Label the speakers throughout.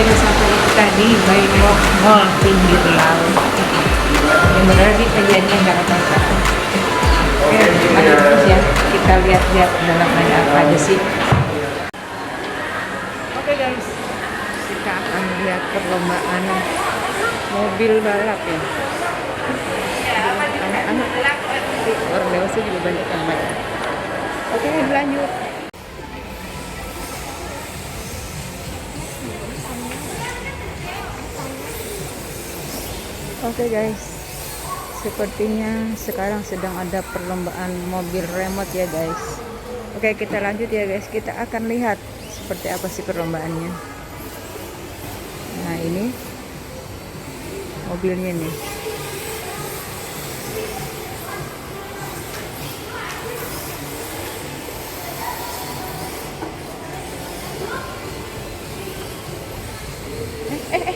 Speaker 1: Wisata kita di Baywolk Mall pinggir laut yang berada di Pantai Jakarta Utara. Oke, ada terus ya, kita lihat-lihat dalamnya apa aja sih. Oke guys, kita akan lihat perlombaan mobil balap ya. Anak-anak, orang dewasa juga banyak yang main. Oke, lanjut. Oke guys, sepertinya sekarang sedang ada perlombaan mobil remote ya guys. Oke, kita lanjut ya guys, kita akan lihat seperti apa sih perlombaannya. Nah ini mobilnya nih.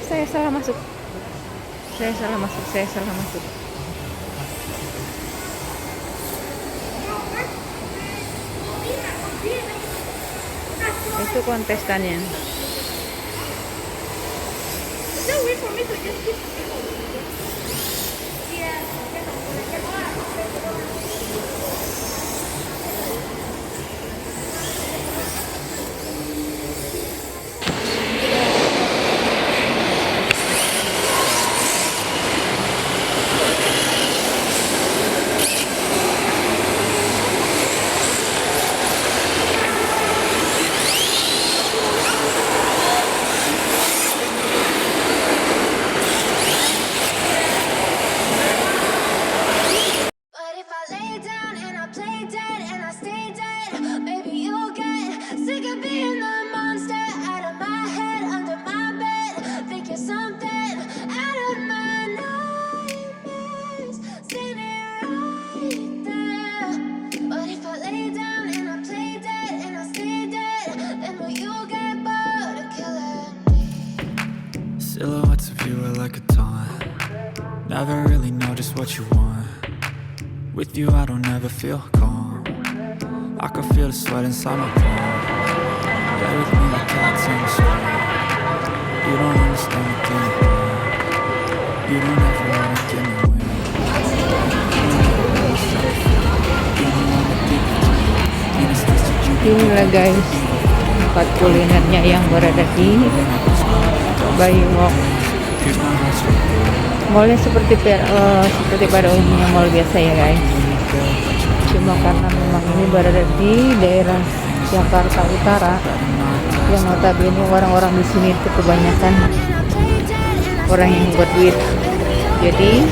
Speaker 1: Saya salah masuk. Saya salah masuk. Itu kontestannya.
Speaker 2: Silhouettes of you are like a taunt. Never really know just what you want. With you I don't ever feel calm. I can feel the sweat inside my palm. Play with me like cats in the storm. You don't understand the thing. You don't ever wanna get me away.
Speaker 1: Inilah guys tempat kulinernya yang berada di Baywolk. Mallnya seperti pada umumnya mall biasa ya guys. Cuma karena memang ini berada di daerah Jakarta Utara, yang notabene orang-orang di sini itu kebanyakan orang yang buat duit. Jadi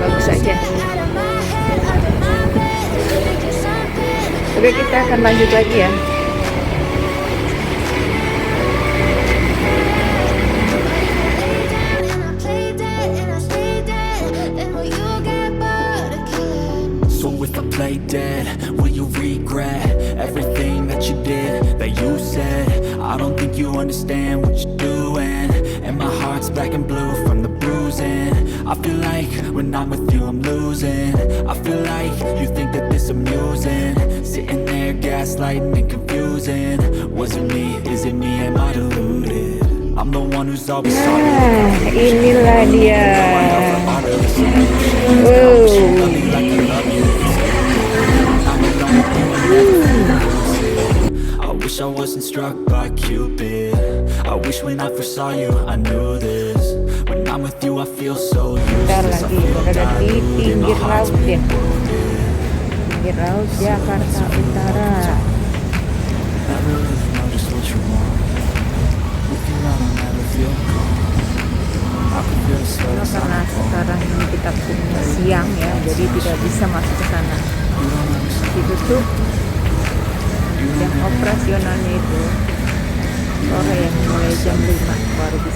Speaker 1: bagus aja. Oke, kita akan lanjut lagi ya.
Speaker 2: Play dead, will you regret everything that you did, that you said? I don't think you understand what you're doing, and my heart's black and blue from the bruising. I feel like when I'm with you I'm losing. I feel like you think that this amusing, sitting there gaslighting and confusing. Was it me, is it me, am I deluded? I'm the one who's always sorry.
Speaker 1: Inilah dia.
Speaker 2: I wish I wasn't struck by Cupid. I wish when I first saw you I knew this. When I'm with you I feel so useless.
Speaker 1: Lagi berada di pinggir laut ya. Pinggir laut Jakarta Utara.
Speaker 2: Never really know just what you want. With you I don't ever feel calm. I can feel the sweat inside
Speaker 1: Karena
Speaker 2: my palm.
Speaker 1: sekarang ini kita punya siang ya, jadi tidak bisa masuk ke sana. Ditutup. Yang operasionalnya itu sore ya, mulai jam 5 baru bisa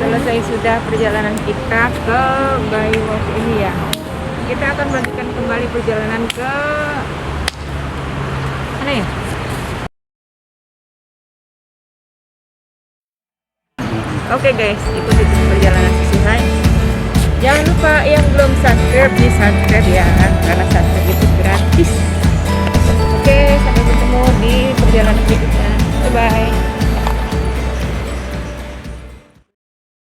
Speaker 1: selesai sudah perjalanan kita ke Baywolk ini ya. Kita akan melanjutkan kembali perjalanan ke mana ya? Oke guys, ikuti perjalanan sesuhay. Jangan lupa yang belum subscribe di subscribe ya, karena subscribe itu gratis. Oke, sampai ketemu di perjalanan berikutnya. Bye bye.